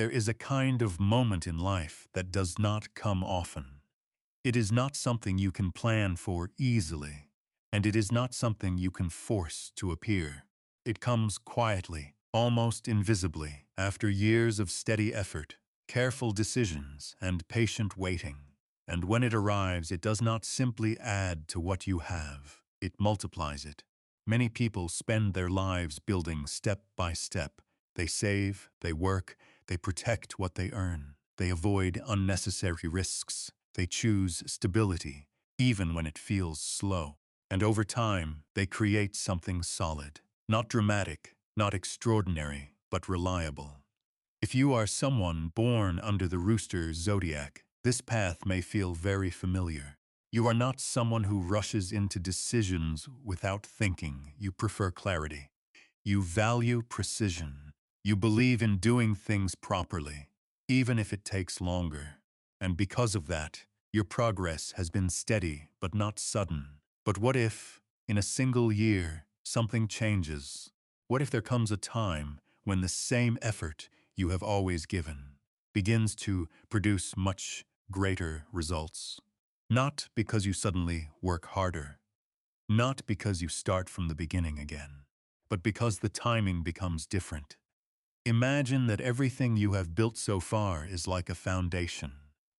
There is a kind of moment in life that does not come often. It is not something you can plan for easily, and it is not something you can force to appear. It comes quietly, almost invisibly, after years of steady effort, careful decisions, and patient waiting. And when it arrives, it does not simply add to what you have, it multiplies it. Many people spend their lives building step by step. They save, they work, they protect what they earn. They avoid unnecessary risks. They choose stability, even when it feels slow. And over time, they create something solid. Not dramatic, not extraordinary, but reliable. If you are someone born under the Rooster Zodiac, this path may feel very familiar. You are not someone who rushes into decisions without thinking. You prefer clarity. You value precision. You believe in doing things properly, even if it takes longer. And because of that, your progress has been steady but not sudden. But what if, in a single year, something changes? What if there comes a time when the same effort you have always given begins to produce much greater results? Not because you suddenly work harder, not because you start from the beginning again, but because the timing becomes different. Imagine that everything you have built so far is like a foundation,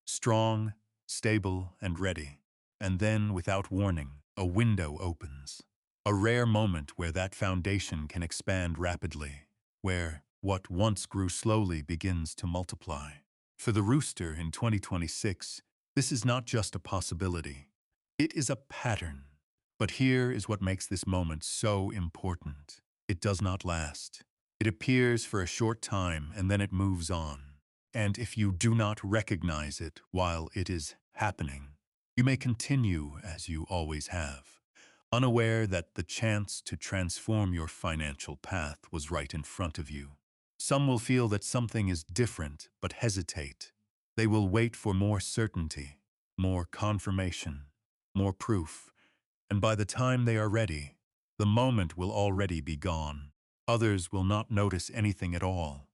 strong, stable, and ready. And then, without warning, a window opens. A rare moment where that foundation can expand rapidly, where what once grew slowly begins to multiply. For the rooster in 2026, this is not just a possibility. It is a pattern. But here is what makes this moment so important. It does not last. It appears for a short time and then it moves on. And if you do not recognize it while it is happening, you may continue as you always have, unaware that the chance to transform your financial path was right in front of you. Some will feel that something is different but hesitate. They will wait for more certainty, more confirmation, more proof. And by the time they are ready, the moment will already be gone. Others will not notice anything at all.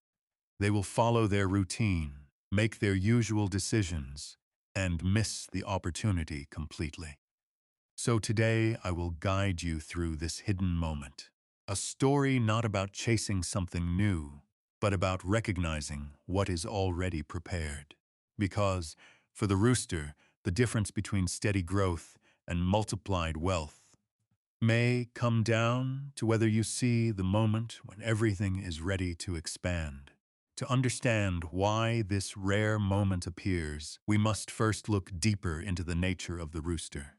They will follow their routine, make their usual decisions, and miss the opportunity completely. So today I will guide you through this hidden moment. A story not about chasing something new, but about recognizing what is already prepared. Because, for the rooster, the difference between steady growth and multiplied wealth may come down to whether you see the moment when everything is ready to expand. To understand why this rare moment appears, we must first look deeper into the nature of the rooster.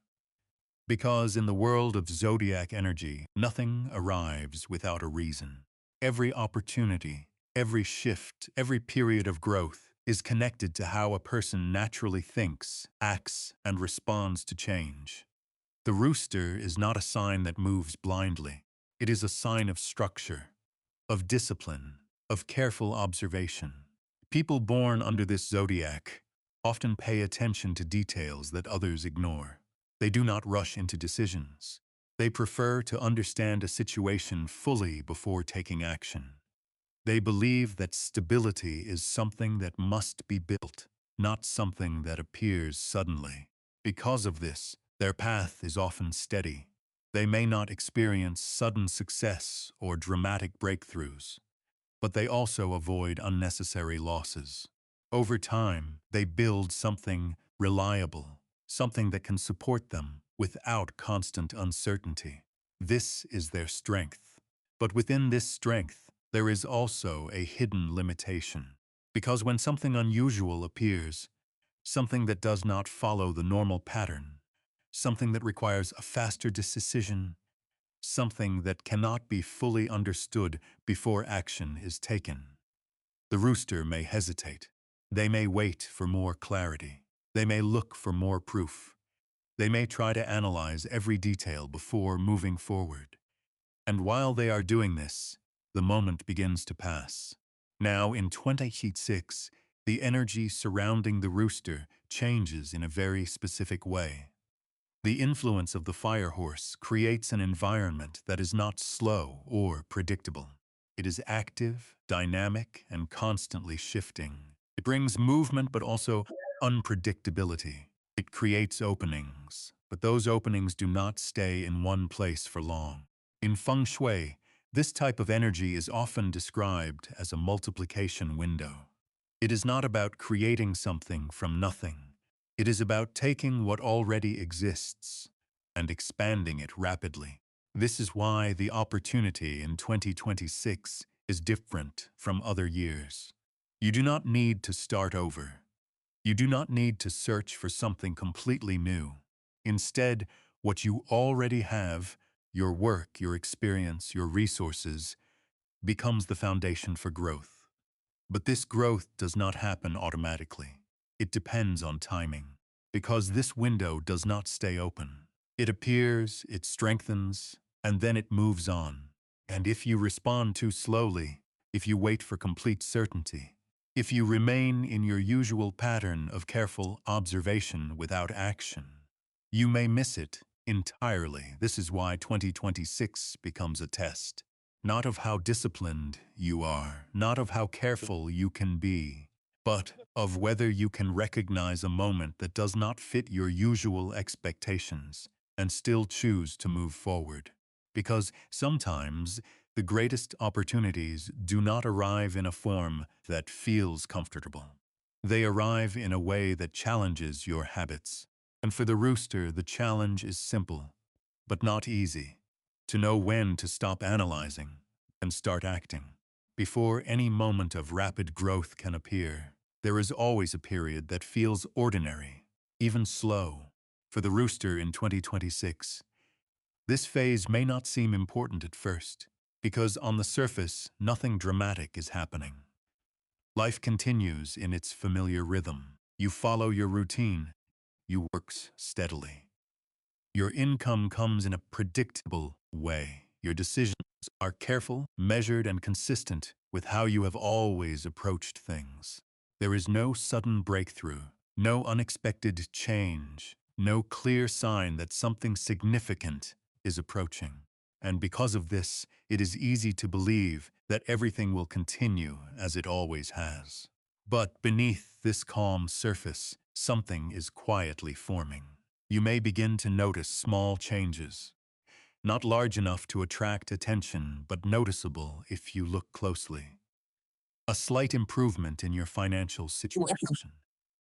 Because in the world of zodiac energy, nothing arrives without a reason. Every opportunity, every shift, every period of growth is connected to how a person naturally thinks, acts, and responds to change. The rooster is not a sign that moves blindly. It is a sign of structure, of discipline, of careful observation. People born under this zodiac often pay attention to details that others ignore. They do not rush into decisions. They prefer to understand a situation fully before taking action. They believe that stability is something that must be built, not something that appears suddenly. Because of this, their path is often steady. They may not experience sudden success or dramatic breakthroughs, but they also avoid unnecessary losses. Over time, they build something reliable, something that can support them without constant uncertainty. This is their strength. But within this strength, there is also a hidden limitation. Because when something unusual appears, something that does not follow the normal pattern, something that requires a faster decision, something that cannot be fully understood before action is taken, the rooster may hesitate. They may wait for more clarity. They may look for more proof. They may try to analyze every detail before moving forward. And while they are doing this, the moment begins to pass. Now, in 2026, the energy surrounding the rooster changes in a very specific way. The influence of the fire horse creates an environment that is not slow or predictable. It is active, dynamic, and constantly shifting. It brings movement but also unpredictability. It creates openings, but those openings do not stay in one place for long. In feng shui, this type of energy is often described as a multiplication window. It is not about creating something from nothing. It is about taking what already exists and expanding it rapidly. This is why the opportunity in 2026 is different from other years. You do not need to start over. You do not need to search for something completely new. Instead, what you already have, your work, your experience, your resources, becomes the foundation for growth. But this growth does not happen automatically. It depends on timing, because this window does not stay open. It appears, it strengthens, and then it moves on. And if you respond too slowly, if you wait for complete certainty, if you remain in your usual pattern of careful observation without action, you may miss it entirely. This is why 2026 becomes a test. Not of how disciplined you are, not of how careful you can be, but of whether you can recognize a moment that does not fit your usual expectations and still choose to move forward. Because sometimes the greatest opportunities do not arrive in a form that feels comfortable. They arrive in a way that challenges your habits. And for the rooster, the challenge is simple, but not easy. To know when to stop analyzing and start acting. Before any moment of rapid growth can appear, there is always a period that feels ordinary, even slow. For the rooster in 2026, this phase may not seem important at first, because on the surface, nothing dramatic is happening. Life continues in its familiar rhythm. You follow your routine. You work steadily. Your income comes in a predictable way. Your decisions are careful, measured, and consistent with how you have always approached things. There is no sudden breakthrough, no unexpected change, no clear sign that something significant is approaching. And because of this, it is easy to believe that everything will continue as it always has. But beneath this calm surface, something is quietly forming. You may begin to notice small changes, not large enough to attract attention, but noticeable if you look closely. A slight improvement in your financial situation,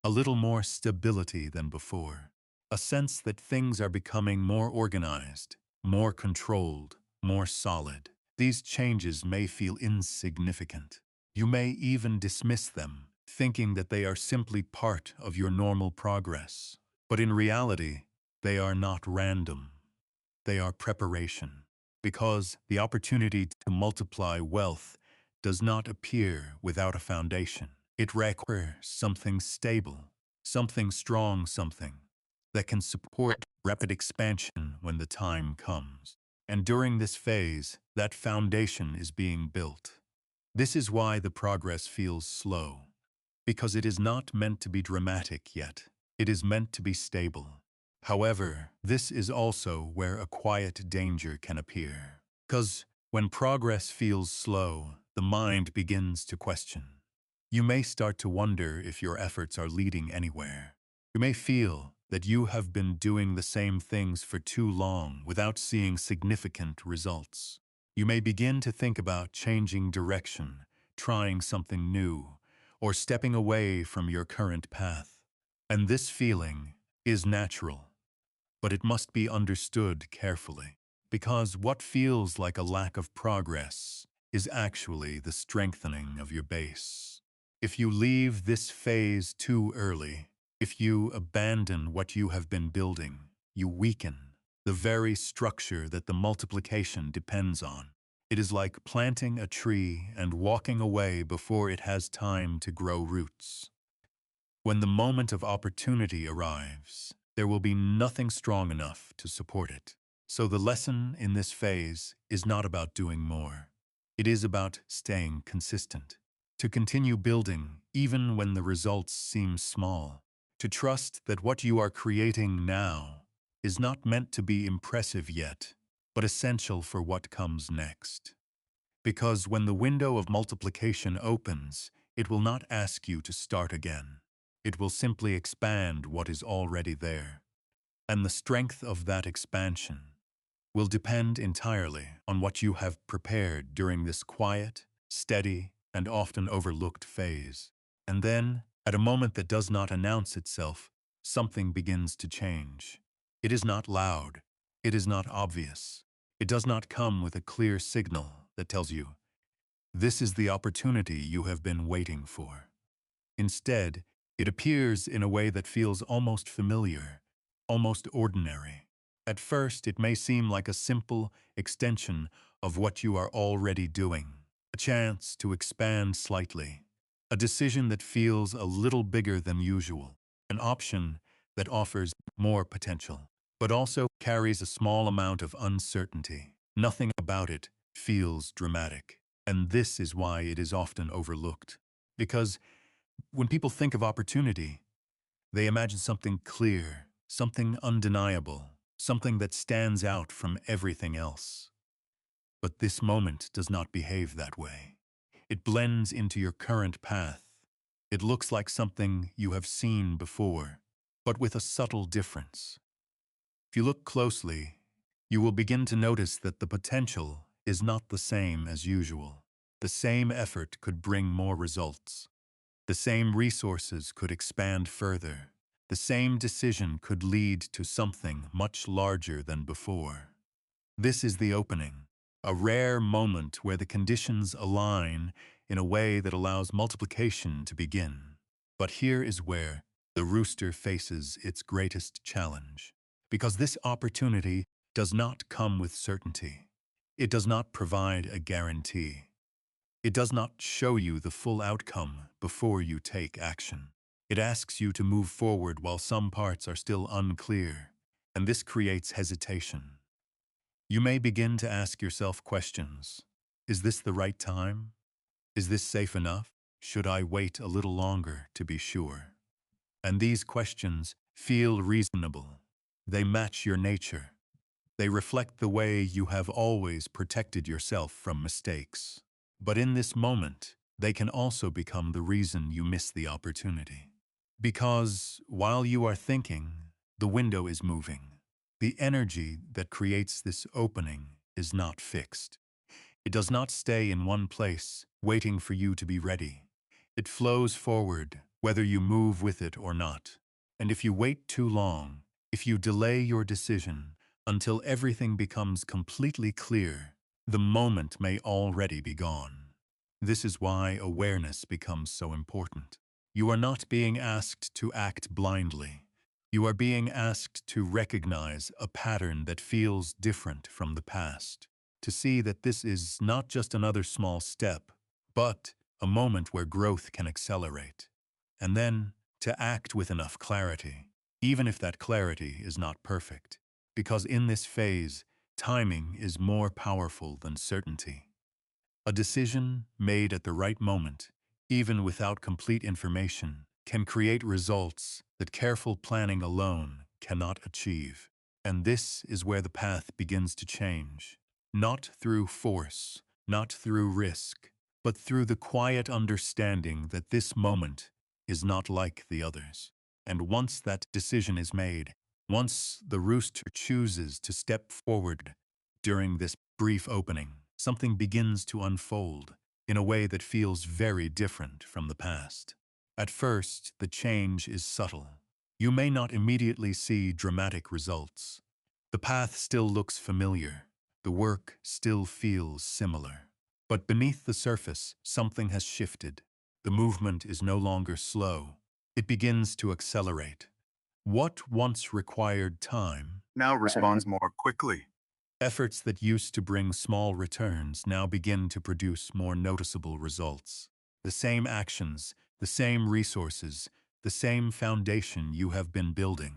a little more stability than before, a sense that things are becoming more organized, more controlled, more solid. These changes may feel insignificant. You may even dismiss them, thinking that they are simply part of your normal progress. But in reality, they are not random. They are preparation. Because the opportunity to multiply wealth does not appear without a foundation. It requires something stable, something strong, something that can support rapid expansion when the time comes. And during this phase, that foundation is being built. This is why the progress feels slow, because it is not meant to be dramatic yet. It is meant to be stable. However, this is also where a quiet danger can appear. Because when progress feels slow, the mind begins to question. You may start to wonder if your efforts are leading anywhere. You may feel that you have been doing the same things for too long without seeing significant results. You may begin to think about changing direction, trying something new, or stepping away from your current path. And this feeling is natural, but it must be understood carefully, because what feels like a lack of progress is actually the strengthening of your base. If you leave this phase too early, if you abandon what you have been building, you weaken the very structure that the multiplication depends on. It is like planting a tree and walking away before it has time to grow roots. When the moment of opportunity arrives, there will be nothing strong enough to support it. So the lesson in this phase is not about doing more. It is about staying consistent, to continue building even when the results seem small, to trust that what you are creating now is not meant to be impressive yet, but essential for what comes next. Because when the window of multiplication opens, it will not ask you to start again. It will simply expand what is already there. And the strength of that expansion will depend entirely on what you have prepared during this quiet, steady, and often overlooked phase. And then, at a moment that does not announce itself, something begins to change. It is not loud. It is not obvious. It does not come with a clear signal that tells you, this is the opportunity you have been waiting for. Instead, it appears in a way that feels almost familiar, almost ordinary. At first, it may seem like a simple extension of what you are already doing, a chance to expand slightly, a decision that feels a little bigger than usual, an option that offers more potential, but also carries a small amount of uncertainty. Nothing about it feels dramatic, and this is why it is often overlooked. Because when people think of opportunity, they imagine something clear, something undeniable, something that stands out from everything else. But this moment does not behave that way. It blends into your current path. It looks like something you have seen before, but with a subtle difference. If you look closely, you will begin to notice that the potential is not the same as usual. The same effort could bring more results. The same resources could expand further. The same decision could lead to something much larger than before. This is the opening, a rare moment where the conditions align in a way that allows multiplication to begin. But here is where the rooster faces its greatest challenge. Because this opportunity does not come with certainty. It does not provide a guarantee. It does not show you the full outcome before you take action. It asks you to move forward while some parts are still unclear, and this creates hesitation. You may begin to ask yourself questions. Is this the right time? Is this safe enough? Should I wait a little longer to be sure? And these questions feel reasonable. They match your nature. They reflect the way you have always protected yourself from mistakes. But in this moment, they can also become the reason you miss the opportunity. Because while you are thinking, the window is moving. The energy that creates this opening is not fixed. It does not stay in one place, waiting for you to be ready. It flows forward, whether you move with it or not. And if you wait too long, if you delay your decision until everything becomes completely clear, the moment may already be gone. This is why awareness becomes so important. You are not being asked to act blindly. You are being asked to recognize a pattern that feels different from the past, to see that this is not just another small step, but a moment where growth can accelerate, and then to act with enough clarity, even if that clarity is not perfect, because in this phase, timing is more powerful than certainty. A decision made at the right moment, even without complete information, can create results that careful planning alone cannot achieve. And this is where the path begins to change. Not through force, not through risk, but through the quiet understanding that this moment is not like the others. And once that decision is made, once the rooster chooses to step forward during this brief opening, something begins to unfold in a way that feels very different from the past. At first, the change is subtle. You may not immediately see dramatic results. The path still looks familiar. The work still feels similar. But beneath the surface, something has shifted. The movement is no longer slow. It begins to accelerate. What once required time now responds more quickly. efforts that used to bring small returns now begin to produce more noticeable results. The same actions, the same resources, the same foundation you have been building.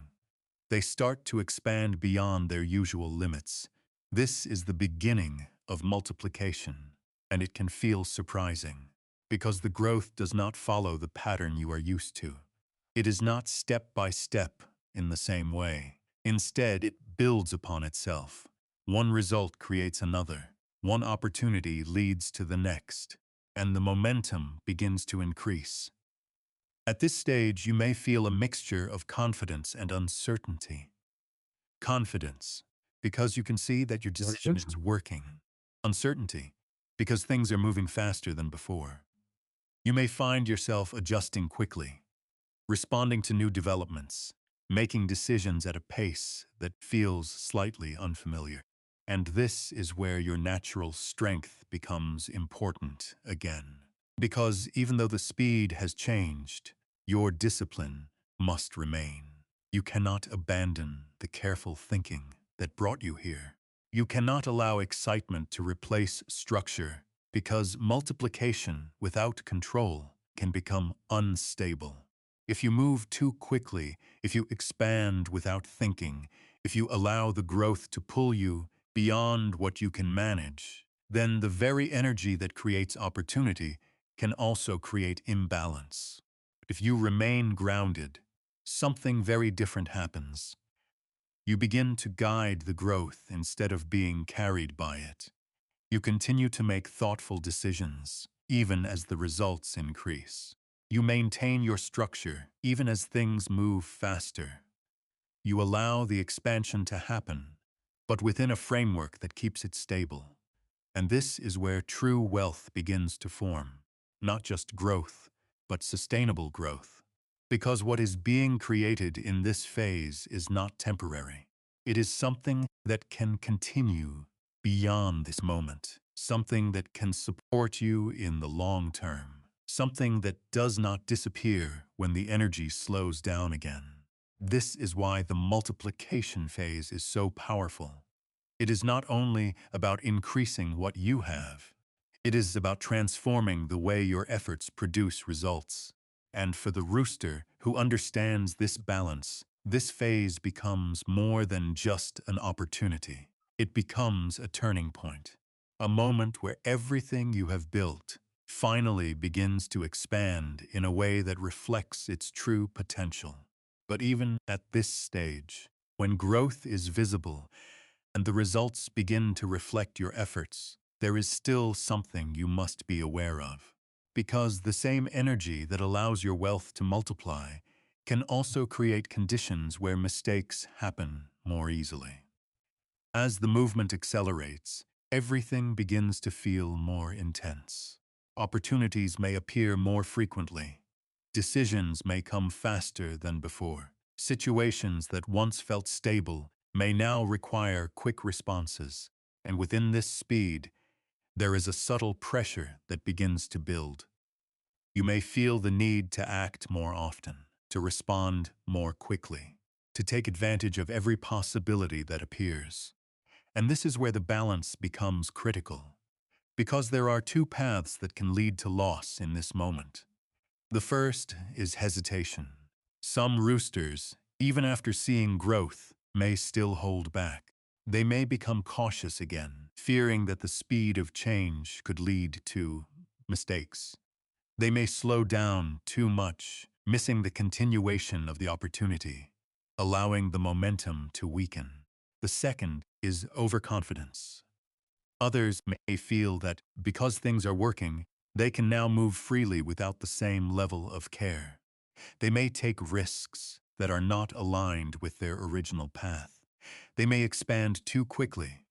They start to expand beyond their usual limits. This is the beginning of multiplication, and it can feel surprising, because the growth does not follow the pattern you are used to. It is not step by step in the same way. Instead, it builds upon itself. One result creates another. One opportunity leads to the next, and the momentum begins to increase. At this stage, you may feel a mixture of confidence and uncertainty. Confidence, because you can see that your decision is working. Uncertainty, because things are moving faster than before. You may find yourself adjusting quickly, responding to new developments, making decisions at a pace that feels slightly unfamiliar. And this is where your natural strength becomes important again. Because even though the speed has changed, your discipline must remain. You cannot abandon the careful thinking that brought you here. You cannot allow excitement to replace structure, because multiplication without control can become unstable. If you move too quickly, if you expand without thinking, if you allow the growth to pull you beyond what you can manage, then the very energy that creates opportunity can also create imbalance. If you remain grounded, something very different happens. You begin to guide the growth instead of being carried by it. You continue to make thoughtful decisions, even as the results increase. You maintain your structure, even as things move faster. You allow the expansion to happen, but within a framework that keeps it stable. And this is where true wealth begins to form. Not just growth, but sustainable growth. Because what is being created in this phase is not temporary. It is something that can continue beyond this moment. Something that can support you in the long term. Something that does not disappear when the energy slows down again. This is why the multiplication phase is so powerful. It is not only about increasing what you have, it is about transforming the way your efforts produce results. And for the rooster who understands this balance, this phase becomes more than just an opportunity. It becomes a turning point, a moment where everything you have built finally begins to expand in a way that reflects its true potential. But even at this stage, when growth is visible and the results begin to reflect your efforts, there is still something you must be aware of. Because the same energy that allows your wealth to multiply can also create conditions where mistakes happen more easily. As the movement accelerates, everything begins to feel more intense. Opportunities may appear more frequently. Decisions may come faster than before. Situations that once felt stable may now require quick responses. And within this speed, there is a subtle pressure that begins to build. You may feel the need to act more often, to respond more quickly, to take advantage of every possibility that appears. And this is where the balance becomes critical, because there are two paths that can lead to loss in this moment. The first is hesitation. Some roosters, even after seeing growth, may still hold back. They may become cautious again, fearing that the speed of change could lead to mistakes. They may slow down too much, missing the continuation of the opportunity, allowing the momentum to weaken. The second is overconfidence. Others may feel that because things are working, they can now move freely without the same level of care. They may take risks that are not aligned with their original path. They may expand too quickly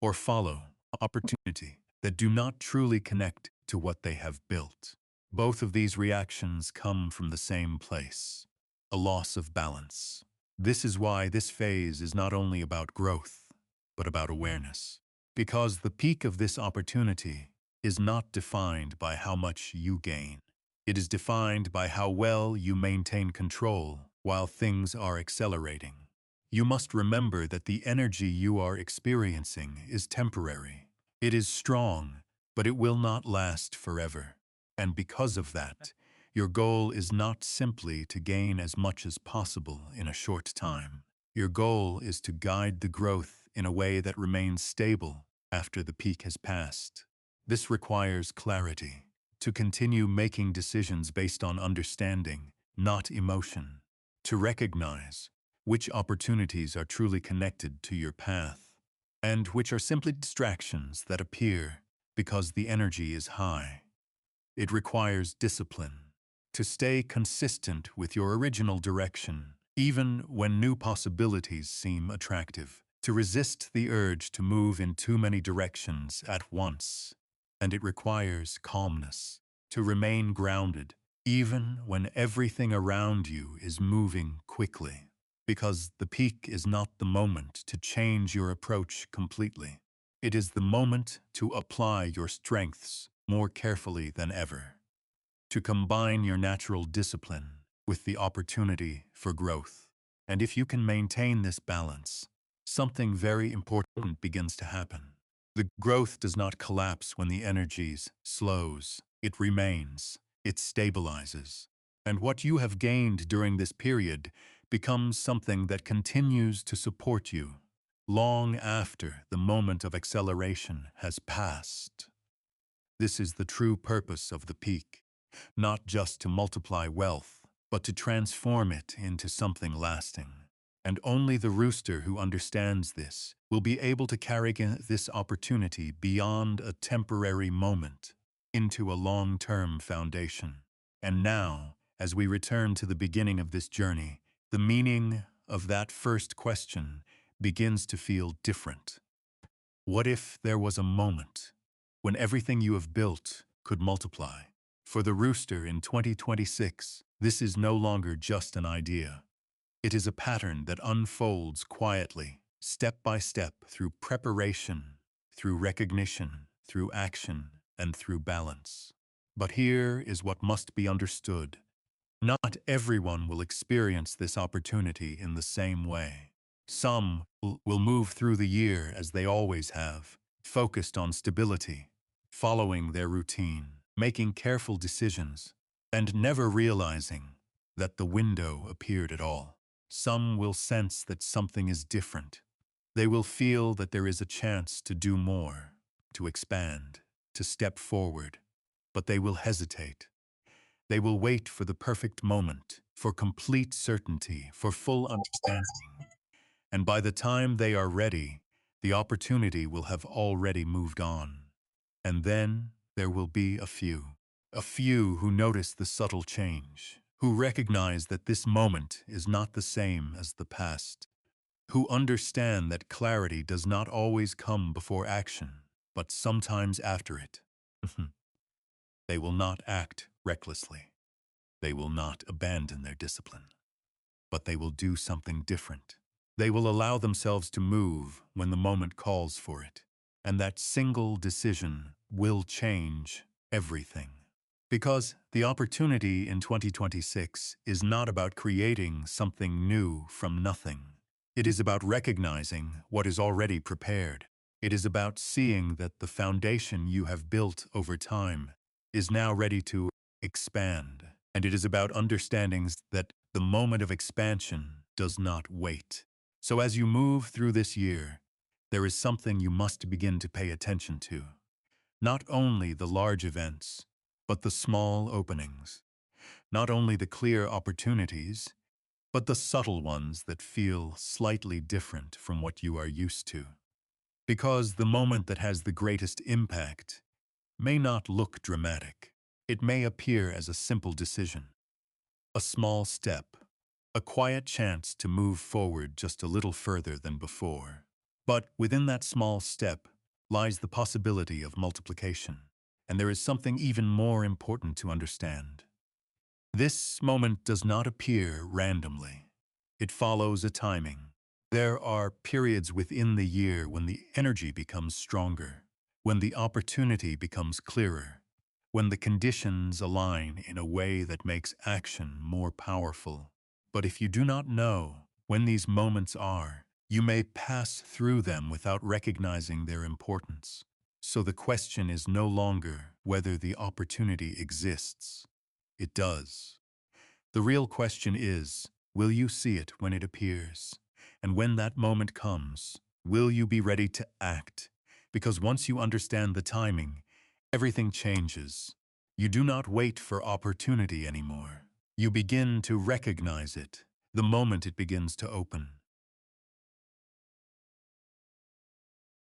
or follow opportunity that do not truly connect to what they have built. Both of these reactions come from the same place, a loss of balance. This is why this phase is not only about growth, but about awareness. Because the peak of this opportunity is not defined by how much you gain. It is defined by how well you maintain control while things are accelerating. You must remember that the energy you are experiencing is temporary. It is strong, but it will not last forever. And because of that, your goal is not simply to gain as much as possible in a short time. Your goal is to guide the growth in a way that remains stable after the peak has passed. This requires clarity, to continue making decisions based on understanding, not emotion, to recognize which opportunities are truly connected to your path, and which are simply distractions that appear because the energy is high. It requires discipline to stay consistent with your original direction, even when new possibilities seem attractive, to resist the urge to move in too many directions at once. And it requires calmness to remain grounded, even when everything around you is moving quickly, because the peak is not the moment to change your approach completely. It is the moment to apply your strengths more carefully than ever, to combine your natural discipline with the opportunity for growth. And if you can maintain this balance, something very important begins to happen. The growth does not collapse when the energies slows. It remains. It stabilizes. And what you have gained during this period becomes something that continues to support you long after the moment of acceleration has passed. This is the true purpose of the peak, not just to multiply wealth, but to transform it into something lasting. And only the rooster who understands this will be able to carry this opportunity beyond a temporary moment into a long-term foundation. And now, as we return to the beginning of this journey, the meaning of that first question begins to feel different. What if there was a moment when everything you have built could multiply? For the rooster in 2026, this is no longer just an idea. It is a pattern that unfolds quietly, step by step, through preparation, through recognition, through action, and through balance. But here is what must be understood. Not everyone will experience this opportunity in the same way. Some will move through the year as they always have, focused on stability, following their routine, making careful decisions, and never realizing that the window appeared at all. Some will sense that something is different. They will feel that there is a chance to do more, to expand, to step forward, but they will hesitate. They will wait for the perfect moment, for complete certainty, for full understanding. And by the time they are ready, the opportunity will have already moved on. And then there will be a few who notice the subtle change, who recognize that this moment is not the same as the past, who understand that clarity does not always come before action, but sometimes after it. They will not act recklessly. They will not abandon their discipline, but they will do something different. They will allow themselves to move when the moment calls for it, and that single decision will change everything. Because the opportunity in 2026 is not about creating something new from nothing. It is about recognizing what is already prepared. It is about seeing that the foundation you have built over time is now ready to expand. And it is about understanding that the moment of expansion does not wait. So as you move through this year, there is something you must begin to pay attention to. Not only the large events, but the small openings. Not only the clear opportunities, but the subtle ones that feel slightly different from what you are used to. Because the moment that has the greatest impact may not look dramatic. It may appear as a simple decision, a small step, a quiet chance to move forward just a little further than before. But within that small step lies the possibility of multiplication. And there is something even more important to understand. This moment does not appear randomly. It follows a timing. There are periods within the year when the energy becomes stronger, when the opportunity becomes clearer, when the conditions align in a way that makes action more powerful. But if you do not know when these moments are, you may pass through them without recognizing their importance. So the question is no longer whether the opportunity exists. It does. The real question is, will you see it when it appears? And when that moment comes, will you be ready to act? Because once you understand the timing, everything changes. You do not wait for opportunity anymore. You begin to recognize it the moment it begins to open.